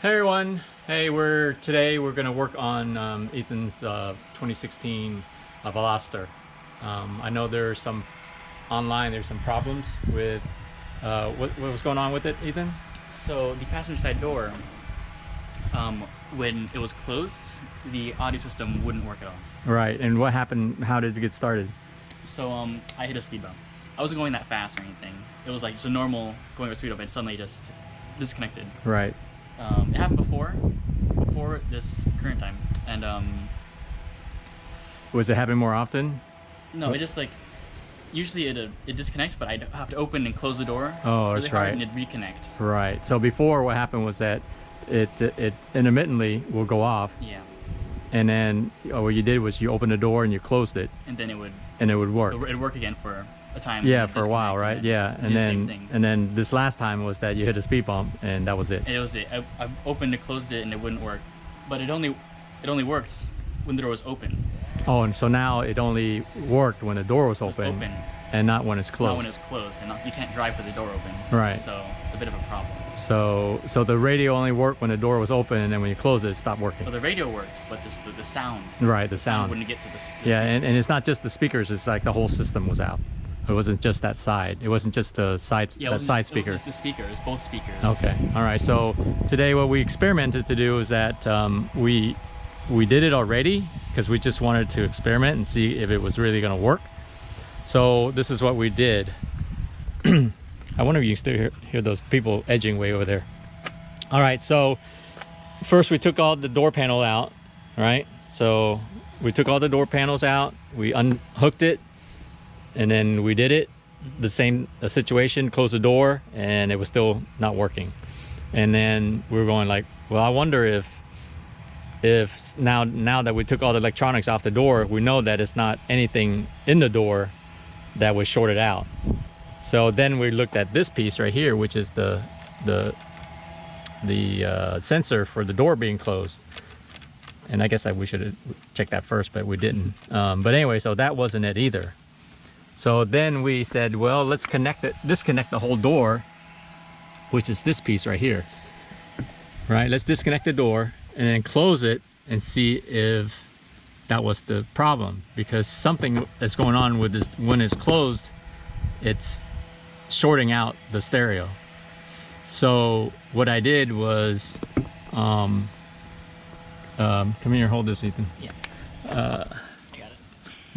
Hey everyone! Hey, today we're gonna work on Ethan's 2016 Veloster. I know there's some problems with what was going on with it, Ethan? So the passenger side door, when it was closed, the audio system wouldn't work at all. Right. And what happened? How did it get started? So I hit a speed bump. I wasn't going that fast or anything. It was like just a normal going at speed bump, and suddenly just disconnected. Right. It happened before this current time, and was it happening more often? No, it just like usually it disconnects, but I'd have to open and close the door. Oh, really that's hard, right. And it'd reconnect. Right. So before, what happened was that it intermittently will go off. Yeah. And then what you did was you opened the door and you closed it. And then it would work. It'd work again for a time. Yeah, for a while, right? Yeah, and then this last time was that you hit a speed bump, and that was it. And it was it. I opened and closed it, and it wouldn't work. But it only worked when the door was open. Oh, and so now it only worked when the door was open, and not when it's closed. Not when it's closed, and you can't drive with the door open. Right. So it's a bit of a problem. So the radio only worked when the door was open, and then when you close it, it stopped working. So the radio worked, but just the sound. Right, the sound wouldn't get to the yeah, and it's not just the speakers. It's like the whole system was out. It wasn't just that side. It wasn't just the side speaker. It wasn't just the speakers, both speakers. Okay. All right. So today, what we experimented to do is that we did it already because we just wanted to experiment and see if it was really going to work. So this is what we did. I wonder if you can still hear those people edging way over there. All right. So first, we took all the door panel out. Right. So we took all the door panels out. We unhooked it. And then we did it, the same situation, closed the door, and it was still not working. And then we were going like, well, I wonder if now that we took all the electronics off the door, we know that it's not anything in the door that was shorted out. So then we looked at this piece right here, which is the sensor for the door being closed. And I guess we should have checked that first, but we didn't. But anyway, so that wasn't it either. So then we said, well, let's disconnect the whole door, which is this piece right here. Right, let's disconnect the door and then close it and see if that was the problem. Because something that's going on with this, when it's closed, it's shorting out the stereo. So what I did was, come here, hold this, Ethan. Yeah.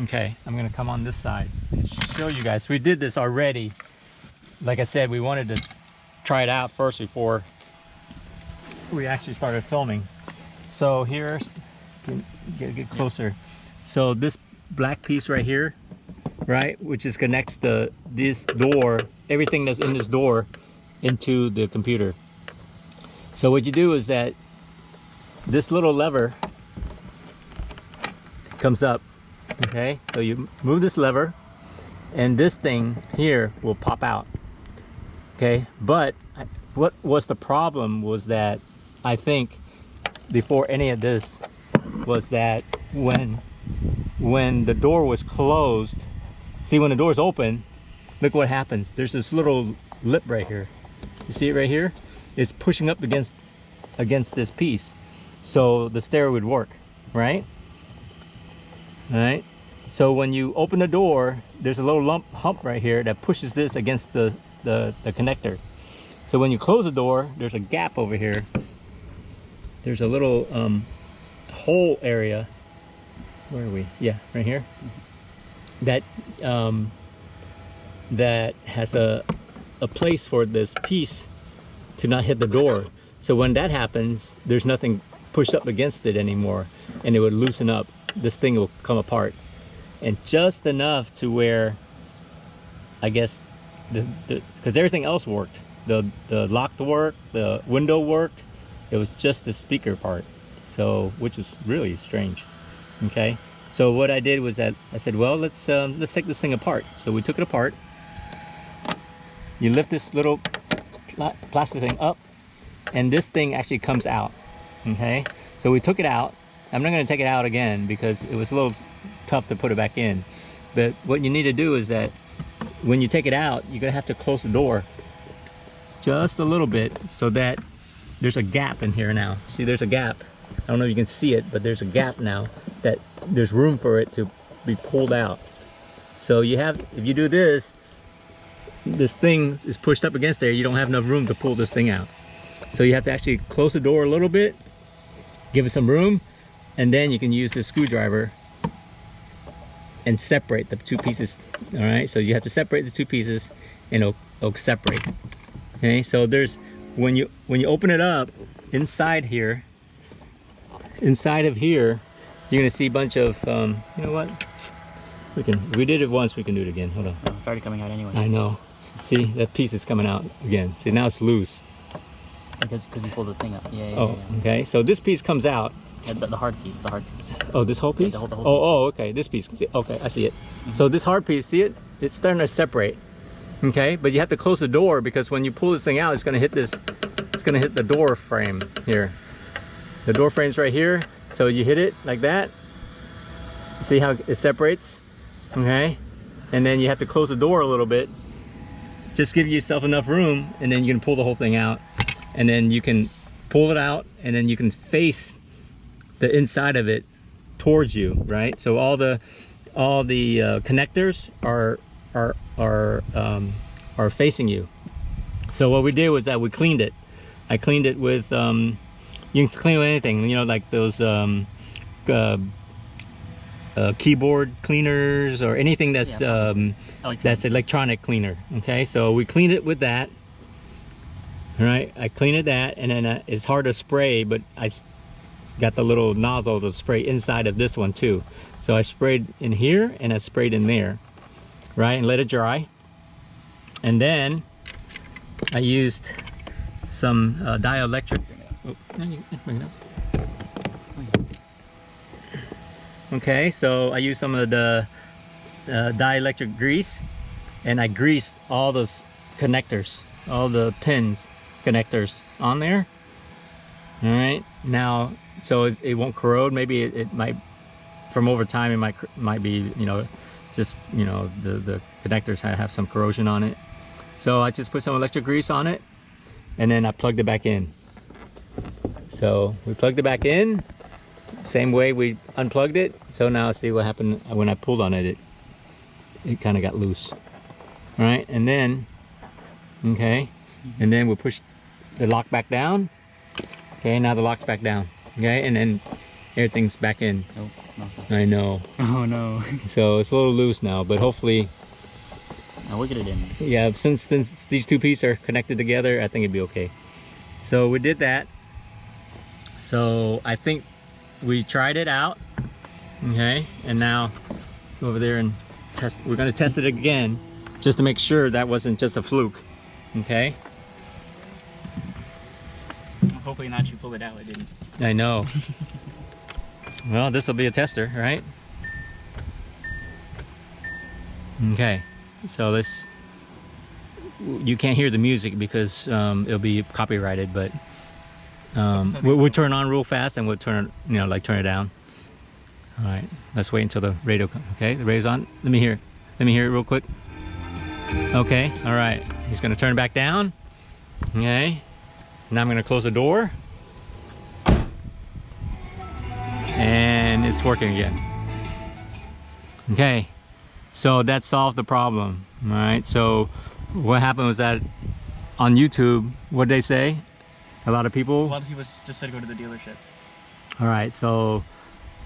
Okay, I'm gonna come on this side and show you guys. We did this already. Like I said, we wanted to try it out first before we actually started filming. So here's, get closer. So this black piece right here, right, which is connects this door, everything that's in this door, into the computer. So what you do is that this little lever comes up. Okay, so you move this lever and this thing here will pop out. Okay, but what was the problem was that I think before any of this was that when the door was closed, see, when the door is open, look what happens. There's this little lip right here. You see it right here? It's pushing up against this piece, so the stereo would work, right? All right, so when you open the door, there's a little hump right here that pushes this against the connector. So when you close the door, there's a gap over here. There's a little hole area. Where are we? Yeah, right here. That that has a place for this piece to not hit the door. So when that happens, there's nothing pushed up against it anymore, and it would loosen up. This thing will come apart, and just enough to where I guess because everything else worked, the lock worked, the window worked, it was just the speaker part, so which was really strange. Okay, so what I did was that I said, well, let's take this thing apart. So we took it apart. You lift this little plastic thing up, and this thing actually comes out. Okay, so we took it out. I'm not going to take it out again because it was a little tough to put it back in. But what you need to do is that when you take it out, you're going to have to close the door just a little bit so that there's a gap in here now. See, there's a gap. I don't know if you can see it, but there's a gap now that there's room for it to be pulled out. So you have, if you do this thing is pushed up against there, you don't have enough room to pull this thing out. So you have to actually close the door a little bit, give it some room, and then you can use the screwdriver and separate the two pieces. All right, so you have to separate the two pieces and it'll separate. Okay, so there's, when you open it up, inside of here, you're gonna see a bunch of, you know what? We did it once, we can do it again. Hold on. Oh, it's already coming out anyway. I know. See, that piece is coming out again. See, now it's loose. Because you pulled the thing up. Yeah. Oh, okay. So this piece comes out. Yeah, the hard piece. Oh, this whole piece? Yeah, the whole oh, okay. This piece. See, okay, I see it. So this hard piece, see it? It's starting to separate. Okay, but you have to close the door because when you pull this thing out, it's going to hit this. It's going to hit the door frame here. The door frame's right here. So you hit it like that. See how it separates? Okay, and then you have to close the door a little bit. Just give yourself enough room, and then you can pull the whole thing out. And then you can pull it out, and then you can face the inside of it towards you, right? So all the connectors are facing you. So what we did was that we cleaned it. I cleaned it with you can clean with anything, you know, like those keyboard cleaners or anything that's that's electronic cleaner. Okay, so we cleaned it with that. All right, I cleaned that, and then it's hard to spray, but I got the little nozzle to spray inside of this one too. So I sprayed in here and I sprayed in there, right, and let it dry. And then I used some dielectric. Oh, bring it up. Okay, so I used some of the dielectric grease, and I greased all those connectors, all the pins connectors on there. All right, now so it won't corrode. Maybe it might, from over time, it might be, you know, just, you know, the connectors have some corrosion on it. So I just put some electric grease on it, and then I plugged it back in. So we plugged it back in, same way we unplugged it. So now see what happened when I pulled on it. It kind of got loose. All right, and then okay, and then we'll push the lock back down. Okay, now the lock's back down. Okay, and then everything's back in. Oh, no, stop. I know. Oh no. So it's a little loose now, but hopefully. Now we'll get it in. Yeah, since these two pieces are connected together, I think it'd be okay. So we did that. So I think we tried it out. Okay, and now go over there and test. We're gonna test it again, just to make sure that wasn't just a fluke. Okay. Hopefully not. You pull it out. It didn't. I know. Well, this will be a tester, right? Okay. So let's. You can't hear the music because it'll be copyrighted, but we'll turn on real fast and we'll turn, you know, like turn it down. All right. Let's wait until the radio. Okay, the radio's on. Let me hear it. Let me hear it real quick. Okay. All right. He's gonna turn it back down. Okay. Now I'm gonna close the door. And it's working again. Okay. So that solved the problem. All right. So what happened was that on YouTube, what did they say? A lot of people just said go to the dealership. All right. So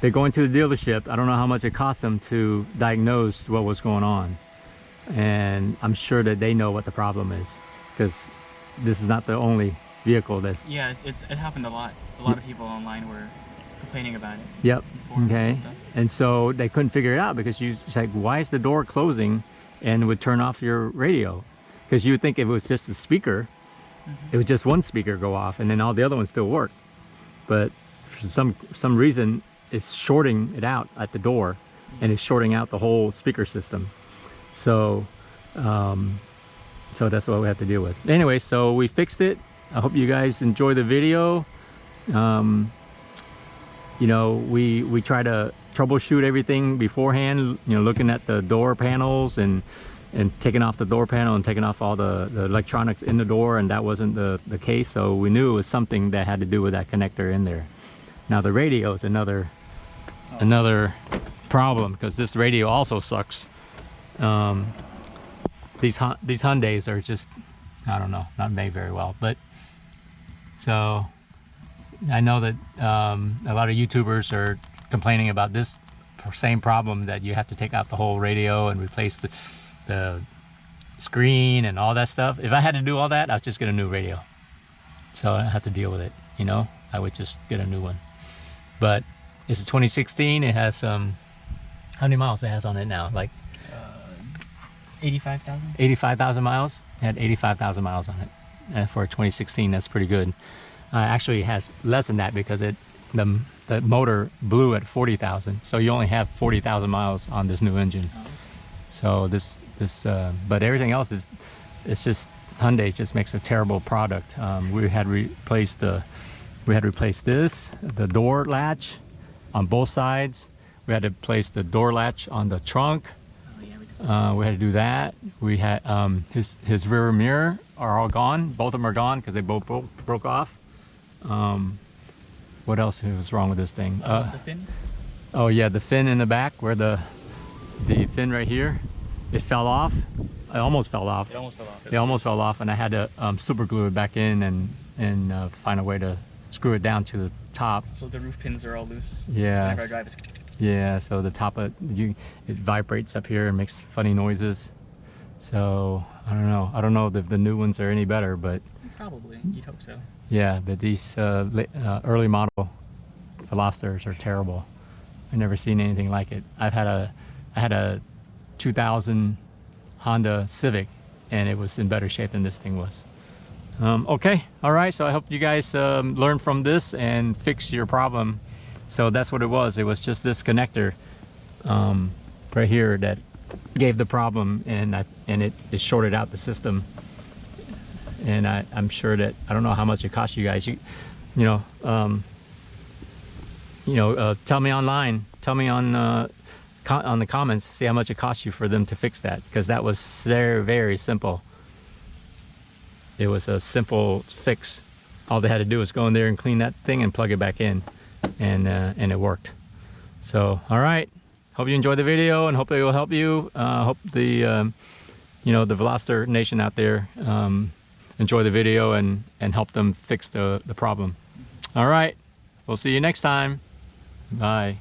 they're going to the dealership. I don't know how much it cost them to diagnose what was going on. And I'm sure that they know what the problem is, because this is not the only vehicle that's... Yeah, it happened a lot. A lot of people online were complaining about it. Yep. Okay. And so they couldn't figure it out because it's like, why is the door closing and it would turn off your radio? Because you would think if it was just the speaker, it would just one speaker go off and then all the other ones still work. But for some reason, it's shorting it out at the door, and it's shorting out the whole speaker system. So, so that's what we have to deal with. Anyway, so we fixed it. I hope you guys enjoy the video. You know, we try to troubleshoot everything beforehand, you know, looking at the door panels and and taking off the door panel and taking off all the electronics in the door, and that wasn't the case. So we knew it was something that had to do with that connector in there. Now the radio is another problem, because this radio also sucks. These Hyundais are just, I don't know, not made very well. But so I know that a lot of YouTubers are complaining about this same problem, that you have to take out the whole radio and replace the screen and all that stuff. If I had to do all that, I'd just get a new radio, so I don't have to deal with it, you know. I would just get a new one. But it's a 2016. It has how many miles it has on it now? Like 85,000. 85,000 miles. It had 85,000 miles on it, and for a 2016, that's pretty good. Actually, it has less than that, because the motor blew at 40,000, so you only have 40,000 miles on this new engine. So but everything else is, it's just, Hyundai just makes a terrible product. We had replaced the door latch on both sides. We had to place the door latch on the trunk. We had to do that. We had his rear mirror are all gone. Both of them are gone because they both broke off. What else was wrong with this thing? The fin? Oh yeah, the fin in the back, where the fin right here, it fell off. It almost fell off. It almost fell off. It almost fell off, and I had to super glue it back in and find a way to screw it down to the top. So the roof pins are all loose. Yeah. Whenever I drive, it's... Yeah, so the top of it vibrates up here and makes funny noises. So I don't know if the new ones are any better, but Probably, you'd hope so. yeah, but these early model Velosters are terrible. I've never seen anything like it. I had a 2000 Honda Civic, and it was in better shape than this thing was. Okay, all right, so I hope you guys learn from this and fix your problem. So that's what it was. It was just this connector right here that gave the problem, and it shorted out the system. And I'm sure that, I don't know how much it cost you guys. Tell me online. Tell me on the comments. See how much it cost you for them to fix that, because that was very, very simple. It was a simple fix. All they had to do was go in there and clean that thing and plug it back in, and it worked. So, all right. Hope you enjoyed the video, and hope it will help you. Hope the the Veloster Nation out there enjoy the video and help them fix the problem. All right. We'll see you next time. Bye.